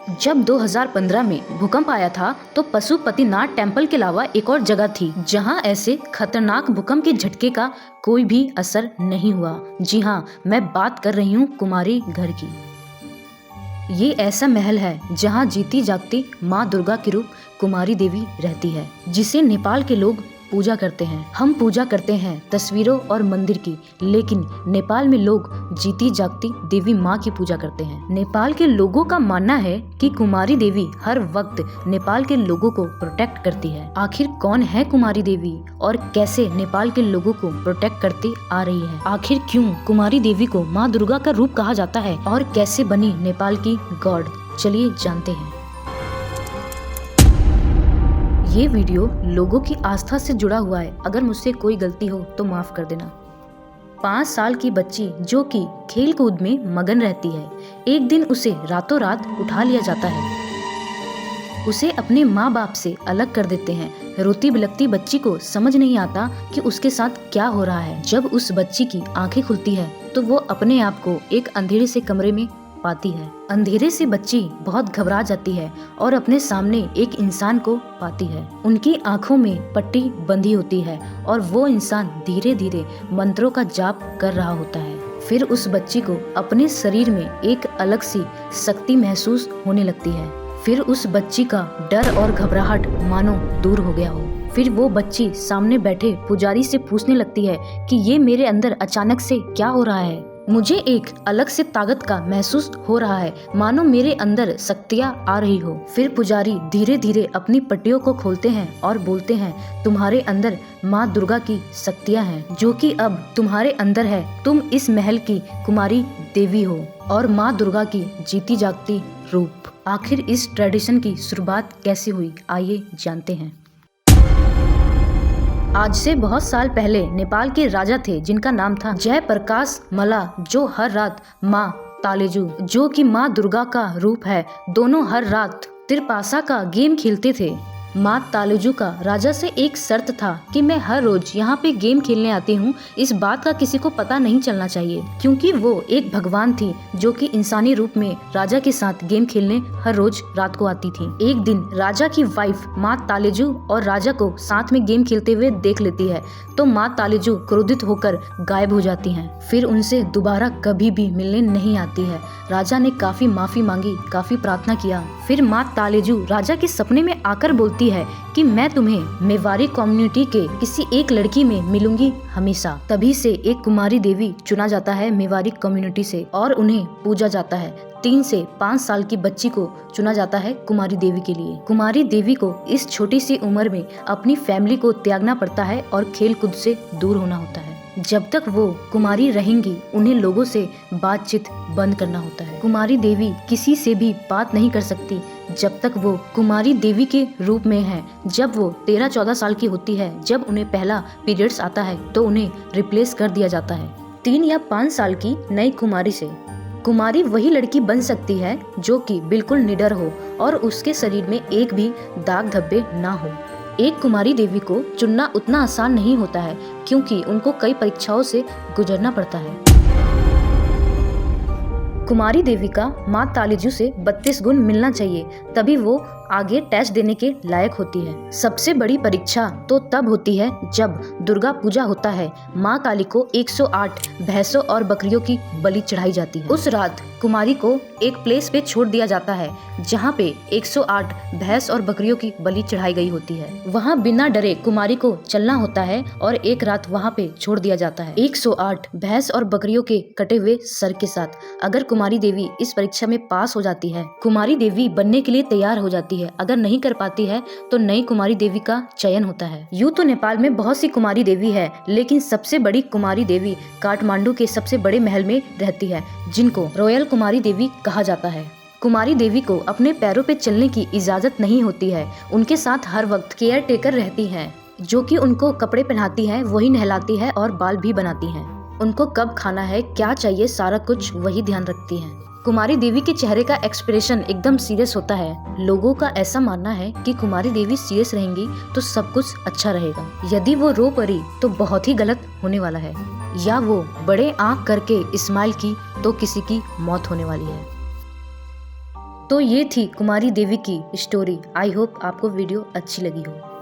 जब 2015 में भूकंप आया था तो पशुपतिनाथ टेम्पल के अलावा एक और जगह थी जहां ऐसे खतरनाक भूकंप के झटके का कोई भी असर नहीं हुआ। जी हाँ, मैं बात कर रही हूँ कुमारी घर की। ये ऐसा महल है जहां जीती जागती माँ दुर्गा के रूप कुमारी देवी रहती है, जिसे नेपाल के लोग पूजा करते हैं। हम पूजा करते हैं तस्वीरों और मंदिर की, लेकिन नेपाल में लोग जीती जागती देवी माँ की पूजा करते हैं। नेपाल के लोगों का मानना है कि कुमारी देवी हर वक्त नेपाल के लोगों को प्रोटेक्ट करती है। आखिर कौन है कुमारी देवी और कैसे नेपाल के लोगों को प्रोटेक्ट करती आ रही है? आखिर क्यों कुमारी देवी को माँ दुर्गा का रूप कहा जाता है और कैसे बनी नेपाल की गॉड? चलिए जानते हैं। ये वीडियो लोगों की आस्था से जुड़ा हुआ है। अगर मुझसे कोई गलती हो तो माफ कर देना। 5 साल की बच्ची जो कि खेल कूद में मगन रहती है, एक दिन उसे रातों रात उठा लिया जाता है। उसे अपने माँ बाप से अलग कर देते हैं। रोती बिलखती बच्ची को समझ नहीं आता कि उसके साथ क्या हो रहा है। जब उस बच्ची की आंखें खुलती है तो वो अपने आप को एक अंधेरे से कमरे में पाती है। अंधेरे से बच्ची बहुत घबरा जाती है और अपने सामने एक इंसान को पाती है। उनकी आंखों में पट्टी बंधी होती है और वो इंसान धीरे धीरे मंत्रों का जाप कर रहा होता है। फिर उस बच्ची को अपने शरीर में एक अलग सी शक्ति महसूस होने लगती है। फिर उस बच्ची का डर और घबराहट मानो दूर हो गया हो। फिर वो बच्ची सामने बैठे पुजारी से पूछने लगती है कि ये मेरे अंदर अचानक से क्या हो रहा है? मुझे एक अलग से ताकत का महसूस हो रहा है, मानो मेरे अंदर शक्तियाँ आ रही हो। फिर पुजारी धीरे धीरे अपनी पट्टियों को खोलते हैं और बोलते हैं, तुम्हारे अंदर माँ दुर्गा की शक्तियाँ हैं जो कि अब तुम्हारे अंदर है। तुम इस महल की कुमारी देवी हो और माँ दुर्गा की जीती जागती रूप। आखिर इस ट्रेडिशन की शुरुआत कैसे हुई, आइए जानते हैं। आज से बहुत साल पहले नेपाल के राजा थे जिनका नाम था जयप्रकाश मल्ल, जो हर रात माँ तालेजु जो कि माँ दुर्गा का रूप है, दोनों हर रात तिरपासा का गेम खेलते थे। माँ तालेजु का राजा से एक शर्त था कि मैं हर रोज यहाँ पे गेम खेलने आती हूँ, इस बात का किसी को पता नहीं चलना चाहिए, क्योंकि वो एक भगवान थी जो कि इंसानी रूप में राजा के साथ गेम खेलने हर रोज रात को आती थी। एक दिन राजा की वाइफ माँ तालेजु और राजा को साथ में गेम खेलते हुए देख लेती है तो माँ तालेजु क्रोधित होकर गायब हो जाती हैं। फिर उनसे दोबारा कभी भी मिलने नहीं आती है। राजा ने काफी माफी मांगी, काफी प्रार्थना किया। फिर माँ तालेजु राजा के सपने में आकर बोलती है कि मैं तुम्हें मेवारी कम्युनिटी के किसी एक लड़की में मिलूंगी हमेशा। तभी से एक कुमारी देवी चुना जाता है मेवारी कम्युनिटी से और उन्हें पूजा जाता है। 3 से 5 साल की बच्ची को चुना जाता है कुमारी देवी के लिए। कुमारी देवी को इस छोटी सी उम्र में अपनी फैमिली को त्यागना पड़ता है और खेल कूद से दूर होना होता है। जब तक वो कुमारी रहेंगी उन्हें लोगों से बातचीत बंद करना होता है। कुमारी देवी किसी से भी बात नहीं कर सकती जब तक वो कुमारी देवी के रूप में है। जब वो 13-14 साल की होती है, जब उन्हें पहला पीरियड्स आता है तो उन्हें रिप्लेस कर दिया जाता है 3 या 5 साल की नई कुमारी से। कुमारी वही लड़की बन सकती है जो कि बिल्कुल निडर हो और उसके शरीर में एक भी दाग धब्बे ना हो। एक कुमारी देवी को चुनना उतना आसान नहीं होता है क्योंकि उनको कई परीक्षाओं से गुजरना पड़ता है। कुमारी देवी का माँ तालेजु से 32 गुण मिलना चाहिए, तभी वो आगे टेस्ट देने के लायक होती है। सबसे बड़ी परीक्षा तो तब होती है जब दुर्गा पूजा होता है। माँ काली को 108 भैंसों और बकरियों की बलि चढ़ाई जाती है। उस रात कुमारी को एक प्लेस पे छोड़ दिया जाता है जहाँ पे 108 भैंस और बकरियों की बलि चढ़ाई गई होती है। वहाँ बिना डरे कुमारी को चलना होता है और एक रात वहाँ पे छोड़ दिया जाता है 108 भैंस और बकरियों के कटे हुए सर के साथ। अगर कुमारी देवी इस परीक्षा में पास हो जाती है, कुमारी देवी बनने के लिए तैयार हो जाती है। अगर नहीं कर पाती है तो नई कुमारी देवी का चयन होता है। यूँ तो नेपाल में बहुत सी कुमारी देवी है, लेकिन सबसे बड़ी कुमारी देवी काठमांडू के सबसे बड़े महल में रहती है, जिनको रॉयल कुमारी देवी कहा जाता है। कुमारी देवी को अपने पैरों पे चलने की इजाजत नहीं होती है। उनके साथ हर वक्त केयर टेकर रहती है जो कि उनको कपड़े पहनाती है, वही नहलाती है और बाल भी बनाती है। उनको कब खाना है, क्या चाहिए, सारा कुछ वही ध्यान रखती है। कुमारी देवी के चेहरे का एक्सप्रेशन एकदम सीरियस होता है। लोगों का ऐसा मानना है कि कुमारी देवी सीरियस रहेंगी तो सब कुछ अच्छा रहेगा। यदि वो रो पड़ी तो बहुत ही गलत होने वाला है, या वो बड़े आंख करके स्माइल की तो किसी की मौत होने वाली है। तो ये थी कुमारी देवी की स्टोरी। आई होप आपको वीडियो अच्छी लगी हो।